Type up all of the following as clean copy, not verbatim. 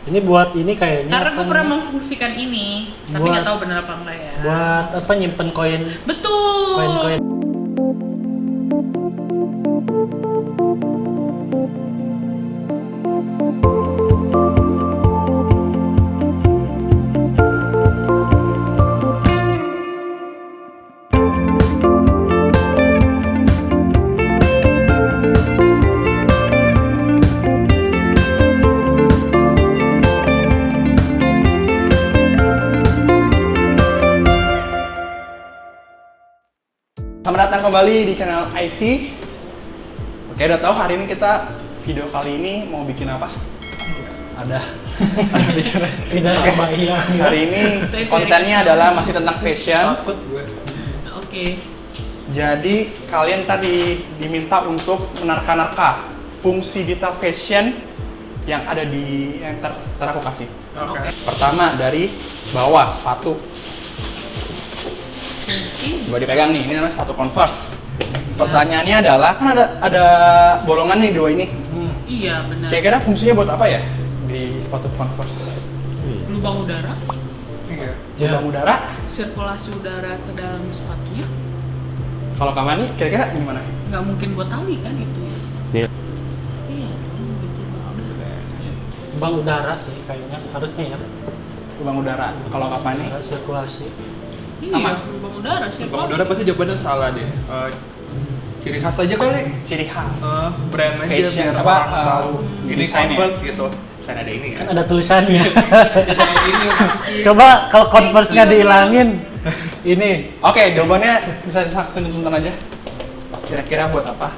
Ini buat ini kayaknya. Karena gue pernah memfungsikan ini, tapi nggak tahu benar apa enggak ya. Buat apa, nyimpen koin? Betul. Koin-koin. Selamat datang kembali di channel IC. Oke, udah tahu hari ini kita video kali ini mau bikin apa? Ada bikin. Tidak Oke. kebayang. Hari ini kontennya adalah masih tentang fashion. Oke. Jadi kalian tadi diminta untuk menerka-nerka fungsi detail fashion yang ada di yang aku kasih. Oke. Pertama dari bawah sepatu. Coba dipegang nih, ini namanya sepatu Converse. Pertanyaannya adalah, kan ada bolongan nih dua ini. Iya benar. Kira-kira fungsinya buat apa ya di sepatu Converse? Lubang udara, Iya. Ya. Lubang udara. sirkulasi udara ke dalam sepatunya. Kalau Kamani kira-kira gimana? Nggak mungkin buat tali kan itu ya? Iya. Iya dong, gitu udara. Lubang udara sih kayaknya harusnya ya. Lubang udara. Kalau Kamani? Udara, sirkulasi. Sama. Iya, lubang udara sih. Lubang udara pasti jawabannya salah deh. Ciri khas aja kali. Ciri khas. Brand aja Fashion, biar apa, orang tahu. Ini desainnya. Converse gitu. Dan ada ini Kan kan. ada tulisannya. Ini Coba kalau Converse-nya dihilangin. Ini. Oke, jawabannya bisa disaksikan tonton aja. Kira-kira buat apa?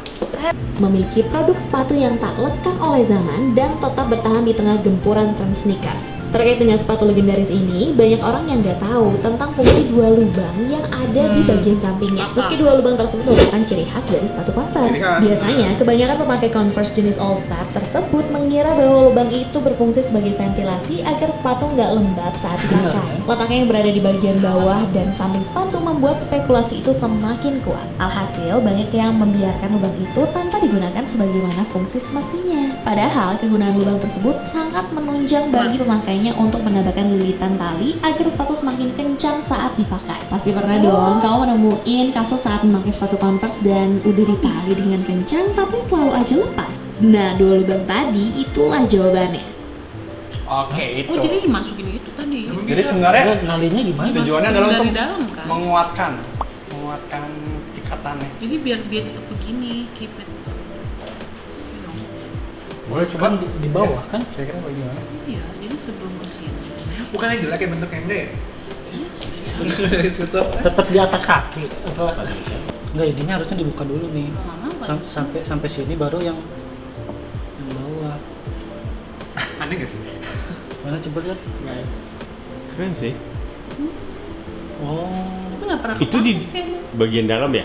Memiliki produk sepatu yang tak lekang oleh zaman dan tetap bertahan di tengah gempuran tren sneakers. Terkait dengan sepatu legendaris ini, banyak orang yang nggak tahu tentang fungsi dua lubang yang ada di bagian sampingnya. Meski dua lubang tersebut merupakan ciri khas dari sepatu Converse. Ciri khas. Biasanya, kebanyakan pemakai Converse jenis All Star tersebut mengira bahwa lubang itu berfungsi sebagai ventilasi agar sepatu nggak lembab saat dipakai. Letaknya yang berada di bagian bawah dan samping sepatu membuat spekulasi itu semakin kuat. Alhasil, banyak yang membiarkan lubang itu tanpa digunakan sebagaimana fungsi semestinya. Padahal, kegunaan lubang tersebut sangat menunjang bagi pemakainya untuk menambahkan lilitan tali agar sepatu semakin kencang saat dipakai. Pasti pernah dong kamu menemuin kasus saat memakai sepatu Converse dan udah ditali dengan kencang tapi selalu aja lepas. Nah, dua lubang tadi itulah jawabannya. Oke, itu. Oh jadi dimasukin gitu tadi. Jadi sebenarnya Nalinya gimana? tujuannya adalah Dari untuk dalam, kan? menguatkan ikatannya. Jadi biar dia tetap begini, keep it. Boleh coba Kan di bawah kan? Kira-kira bagaimana? Iya, jadi sebelum kesini. bukannya jelek ya bentuknya enggak ya? Dari situ. Tetap di atas kaki. Apa? Enggak, ininya harusnya dibuka dulu nih. Lama apa? Sampai sini baru yang bawah. Aneh gak sih? Mana coba lihat? Keren sih. Oh. Tapi nggak pernah Itu di kepake sih, emang. bagian dalam ya?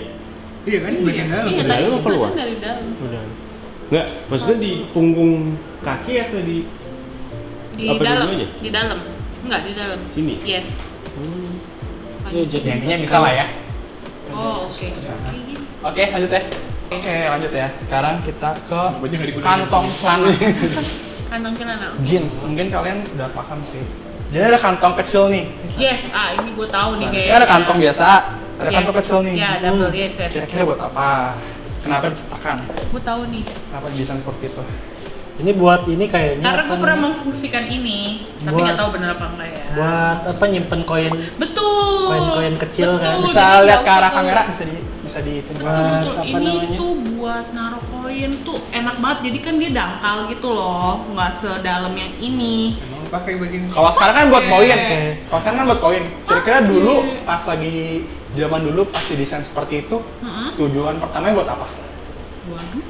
Iya kan bagian dalam. Iya, Dari tadi dalam sih apa luar? kan dari dalam. Udah. Enggak, maksudnya di punggung kaki atau di Di Apa dalam, dulunya? di dalam. Enggak, di dalam. Sini? Yes. Iya, jadi Ya, intinya bisa lah ya. Oh, oke. Oke, lanjut ya. Oke, lanjut ya. Sekarang kita ke Bajunya nggak digunain. kantong celana Kantong celana. jeans. Mungkin kalian udah paham sih. Jadi ada kantong kecil nih. Yes, ini gue tahu nih Ini kayaknya. ada kantong biasa, ada Yes. kantong kecil nih. Ya, double yes. Kira-kira buat apa? Kenapa diciptakan? Gue tahu nih. Kenapa didesain seperti itu? ini buat ini kayaknya. Karena gue apa pernah nih? memfungsikan ini, tapi Buat- nggak tahu benar apa enggak ya. Buat apa, nyimpen koin? Betul. Koin-koin kecil kan? Betul, Bisa jadi lihat nggak ke arah usah- kamera, bisa ditunjukkan. Betul, Buat betul. apa Ini namanya? tuh buat naruh koin tuh enak banget. Jadi kan dia dangkal gitu loh, nggak sedalam yang ini. Emang pakai bagian. Kalau sekarang kan buat koin. Oke. Kalau sekarang kan buat koin. Kira-kira dulu pas lagi zaman dulu pas didesain seperti itu, Heeh. tujuan pertamanya buat apa? Waduh.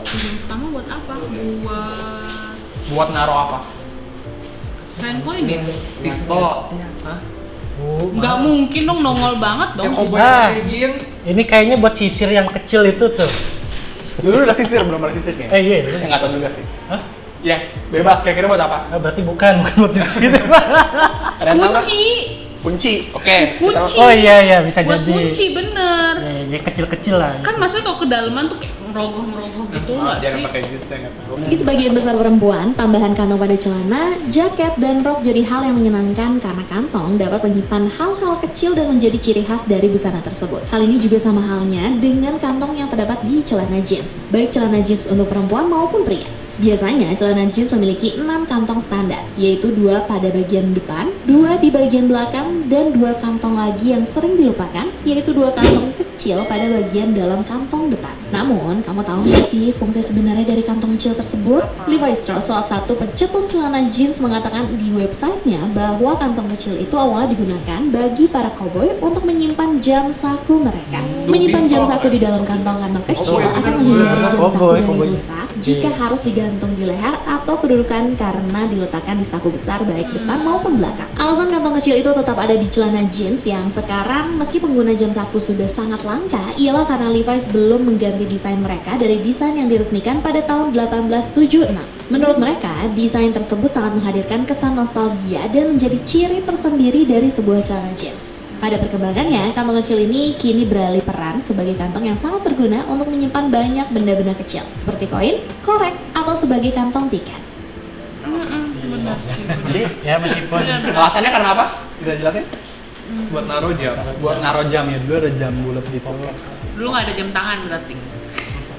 Tujuan pertama buat apa? Buat Buat naruh apa? selain koin ya? Pistol. Iya. Oh, Nggak mungkin dong, nongol banget dong. Yang bisa. obatnya kayak jeans. ini kayaknya buat sisir yang kecil itu tuh. Dulu udah sisir, belum ada sisirnya. Iya. Ya nggak tahu juga sih. Hah? Ya, bebas. Kira-kira buat apa? Ah, berarti bukan buat sisir. Ada yang tahu nggak? Kunci. Kunci. Oke. Kunci. Oh iya bisa Buat jadi. kunci bener. Ya, kecil-kecil lah. Kan maksudnya kalau kedalaman tuh kayak merogoh gitu nggak Jangan sih? pakai juta nggak tahu. Bagi sebagian besar perempuan, tambahan kantong pada celana, jaket, dan rok jadi hal yang menyenangkan karena kantong dapat menyimpan hal-hal kecil dan menjadi ciri khas dari busana tersebut. Hal ini juga sama halnya dengan kantong yang terdapat di celana jeans, baik celana jeans untuk perempuan maupun pria. Biasanya, celana jeans memiliki 6 kantong standar, yaitu 2 pada bagian depan, 2 di bagian belakang, dan 2 kantong lagi yang sering dilupakan, yaitu 2 kantong kecil pada bagian dalam kantong depan. Namun, kamu tahu nggak sih fungsi sebenarnya dari kantong kecil tersebut? Levi Strauss, salah satu pencetus celana jeans, mengatakan di websitenya bahwa kantong kecil itu awalnya digunakan bagi para cowboy untuk menyimpan jam saku mereka. Menyimpan jam saku di dalam kantong-kantong kecil akan menghindari jam saku dari rusak jika harus digantung di leher atau kedudukan karena diletakkan di saku besar baik depan maupun belakang. Alasan kantong kecil itu tetap ada di celana jeans yang sekarang meski pengguna jam saku sudah sangat langka ialah karena Levi's belum mengganti desain mereka dari desain yang diresmikan pada tahun 1876. Menurut mereka, desain tersebut sangat menghadirkan kesan nostalgia dan menjadi ciri tersendiri dari sebuah celana jeans. Pada perkembangannya, kantong kecil ini kini beralih peran sebagai kantong yang sangat berguna untuk menyimpan banyak benda-benda kecil, seperti koin, korek, atau sebagai kantong tiket. Benar sih. Jadi Ya meskipun alasannya karena apa? Bisa jelasin? Buat naruh jam. Buat naruh jam ya, dulu ada jam bulat gitu. Dulu nggak ada jam tangan berarti.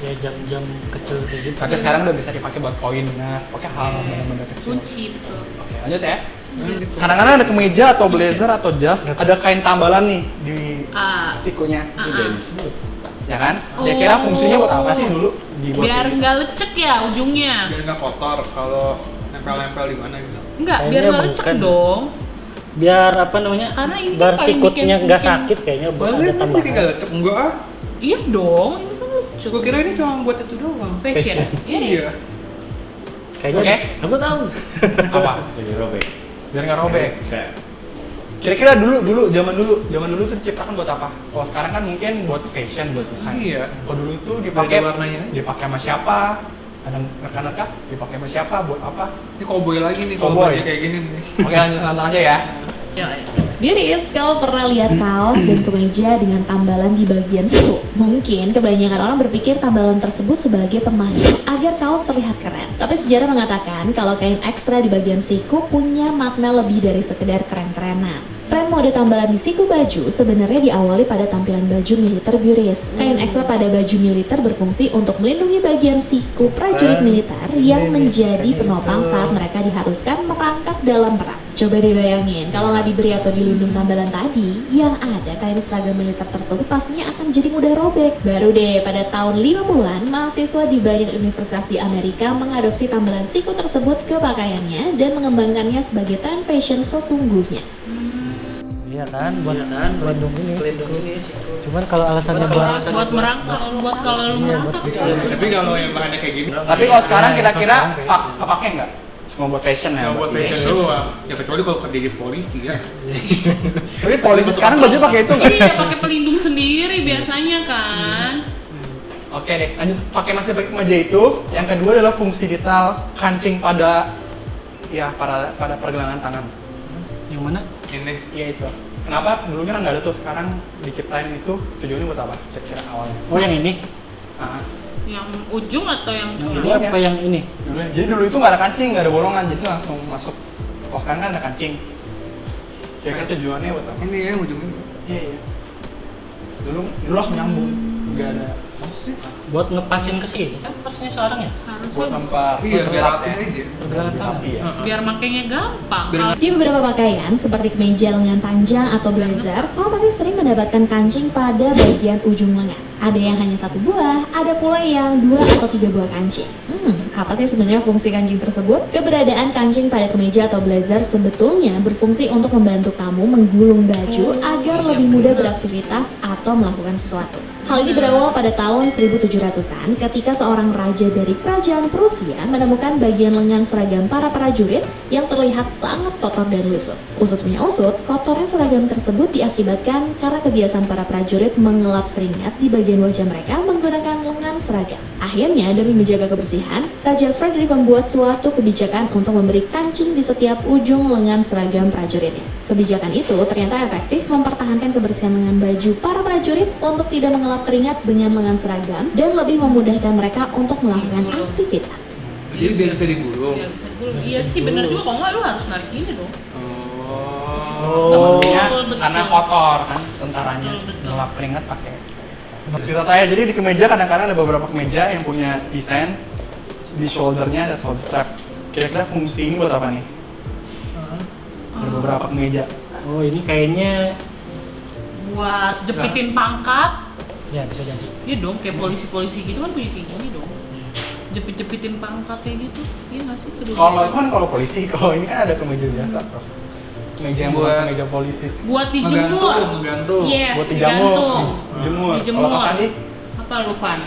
ya jam-jam kecil kayak gitu. Tapi sekarang udah bisa dipakai buat koin, nah pakai hal benda-benda kecil. Kunci betul. Oke, lanjut ya. Kadang-kadang ada kemeja atau blazer atau jas, ada kain tambalan nih di sikunya. Ya kan? Kira-kira fungsinya buat apa sih dulu dibuat? Biar kayak gitu? nggak lecek ya ujungnya. Biar nggak kotor kalau nempel-nempel di mana gitu. Enggak, biar Kayaknya nggak lecek bukan. dong. Biar apa namanya? Karena ini biar kan paling sikutnya bikin- nggak bikin- sakit kayaknya buat Boleh, ada jadi tambahan. nggak lecek. Enggak ah. Iya dong, ini kan lucu. Gua kira ini cuma buat itu doang. Fashion. Iya. Kayaknya Oke. aku tahu. Apa? Jadi robek. Biar nggak robek. Bisa. Kira-kira zaman dulu tuh diciptakan buat apa? Kalau sekarang kan mungkin buat fashion, buat desain. Iya. Kalau dulu itu dipakai Ada warnanya. dipakai sama siapa? Ada rekan-rekan dipakai sama siapa? Buat apa? Ini cowboy lagi nih Cowboy. kalau kayak gini nih. Oke, lanjut nonton aja ya. Ya, ya. Beauties, kamu pernah lihat kaos dan kemeja dengan tambalan di bagian siku? Mungkin kebanyakan orang berpikir tambalan tersebut sebagai pemanis agar kaos terlihat keren. Tapi sejarah mengatakan kalau kain ekstra di bagian siku punya makna lebih dari sekedar keren-kerenan. Tren mode tambalan di siku baju sebenarnya diawali pada tampilan baju militer Beauties. Kain ekstra pada baju militer berfungsi untuk melindungi bagian siku prajurit militer yang menjadi penopang saat mereka diharuskan merangkak dalam perang. Coba dibayangin, kalau nggak diberi atau dilindung tambalan tadi, yang ada kain seragam militer tersebut pastinya akan jadi mudah robek. Baru deh, pada tahun 50-an, mahasiswa di banyak universitas di Amerika mengadopsi tambalan siku tersebut ke pakaiannya dan mengembangkannya sebagai tren fashion sesungguhnya. Iya kan, buat pelindung ini siku. Cuman kalau alasannya Buat merangkak, buat kalau lu Iya, merangkak. Tapi kalau yang bahannya kayak gini, Tapi kalau sekarang Nah, kira-kira kosong, kepake nggak? Cuma buat fashion ya? nggak buat fashion doang. Ya kecuali kalau kerja di polisi ya. Tapi polisi sekarang baju pakai itu nggak? Iya, pakai pelindung sendiri biasanya kan. Oke deh, lanjut masih pakai kemeja itu. Yang kedua adalah fungsi detail kancing pada pada pergelangan tangan. yang mana? Ini Iya itu. Kenapa dulunya kan nggak ada tuh, sekarang diciptain itu tujuannya buat apa? Kira-kira awalnya. Oh yang ini? Yang ujung atau yang Ini Ini apa yang ini? Jadi dulu itu nggak ada kancing, nggak ada bolongan, jadi langsung masuk. Kalau sekarang kan ada kancing. Kira-kira tujuannya buat apa? ini ya ujungnya. Iya iya. Dulu langsung nyambung, nggak ada. Buat ngepasin ke sini kan harusnya sekarang ya? harusnya Buat tempat. Iya, biar tempat rapi aja. Pergelangan tangan. Rapi ya. biar makainya gampang. Biar- Kalau Di beberapa pakaian seperti kemeja lengan panjang atau blazer, kamu pasti sering mendapatkan kancing pada bagian ujung lengan. Ada yang hanya 1 buah, ada pula yang 2 atau 3 buah kancing. Apa sih sebenarnya fungsi kancing tersebut? Keberadaan kancing pada kemeja atau blazer sebetulnya berfungsi untuk membantu kamu menggulung baju agar lebih mudah beraktivitas atau melakukan sesuatu. Hal ini berawal pada tahun 1700-an ketika seorang raja dari kerajaan Prusia menemukan bagian lengan seragam para prajurit yang terlihat sangat kotor dan lusuh. Usut punya usut, kotornya seragam tersebut diakibatkan karena kebiasaan para prajurit mengelap keringat di bagian wajah mereka menggunakan lengan seragam. Akhirnya, demi menjaga kebersihan, Raja Frederick membuat suatu kebijakan untuk memberi kancing di setiap ujung lengan seragam prajuritnya. Kebijakan itu ternyata efektif mempertahankan kebersihan lengan baju para prajurit untuk tidak mengelap keringat dengan lengan seragam dan lebih memudahkan mereka untuk melakukan aktivitas. Jadi biar bisa digulung. Biar bisa digulung. Iya sih benar juga, kalau nggak lu harus narik gini dong. Sama dulunya betul. karena kotor kan tentaranya Betul. ngelap keringat pakai. Kita tanya, jadi di kemeja kadang-kadang ada beberapa kemeja yang punya desain di shouldernya ada shoulder strap. Kira-kira fungsi ini buat apa nih? Ada beberapa kemeja. Oh ini kayaknya Buat jepitin pangkat. ya bisa jadi. Iya dong, kayak polisi-polisi gitu kan punya kayak gini dong. Jepit-jepitin pangkat kayak gitu. Iya nggak sih? Terus Kalau itu kan kalau polisi, kalau ini kan ada kemeja biasa tuh. Kemeja yang bukan Buat- kemeja polisi. buat dijemur. Menggantung. Yes, Buat dijemur. digantung. Dijemur. Dijemur. Kalau Kak Andi? Apa lu, Van?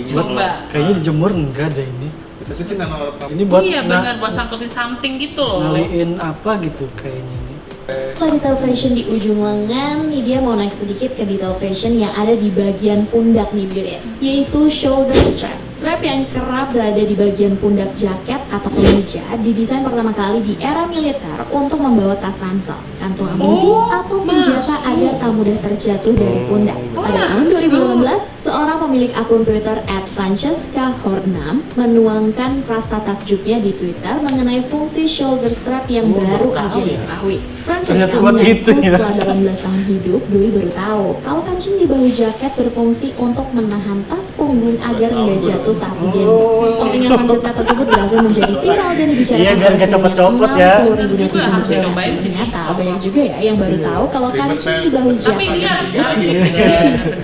Coba. Kayaknya dijemur enggak deh ini. Terus sih nggak nolak. Ini buat Iya benar, buat sangkutin something gitu loh. ngaliin apa gitu kayaknya ini. Setelah detail fashion di ujung lengan, nih dia mau naik sedikit ke detail fashion yang ada di bagian pundak nih beauties, yaitu shoulder strap. Strap yang kerap berada di bagian pundak jaket atau kemeja didesain pertama kali di era militer untuk membawa tas ransel, kantung amunisi, atau senjata agar tak mudah terjatuh dari pundak. Pada tahun 2018, seorang pemilik akun Twitter @Francesca_Hornam menuangkan rasa takjubnya di Twitter mengenai fungsi shoulder strap yang baru aja diketahui. Francesca Ternyata buat itu mengaku ya. setelah 18 tahun hidup, Dwi baru tahu kalau kancing di bahu jaket berfungsi untuk menahan tas punggung agar nggak jatuh saat digendong. Postingan Francesca tersebut berhasil menjadi viral dan dibicarakan Iya, biar oleh nggak sebanyak copot-copot ya. 60.000 netizen di Harus Twitter. cobain sih. Ternyata banyak juga ya yang baru tahu kalau kancing di bahu Tapi jaket dia tersebut harus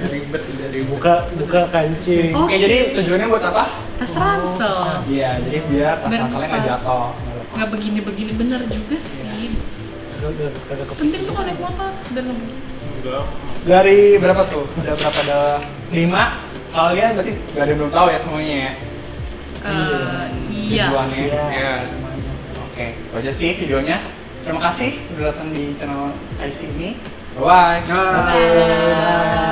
Ribet tidak ribet. Buka kancing. Oh, Oke, jadi tujuannya buat apa? tas ransel. Iya, jadi biar tas Biar ranselnya nggak pas. jatuh. Nggak begini-begini bener juga sih. Kagak Penting tuh kalau naik motor dan Dari berapa tuh? Udah berapa? Ada 5? Kalian berarti nggak ada yang belum tahu ya semuanya ya? iya. Tujuannya. Iya. Ya. Oke, itu aja sih videonya. Terima kasih udah datang di channel IC ini. Bye. Nah.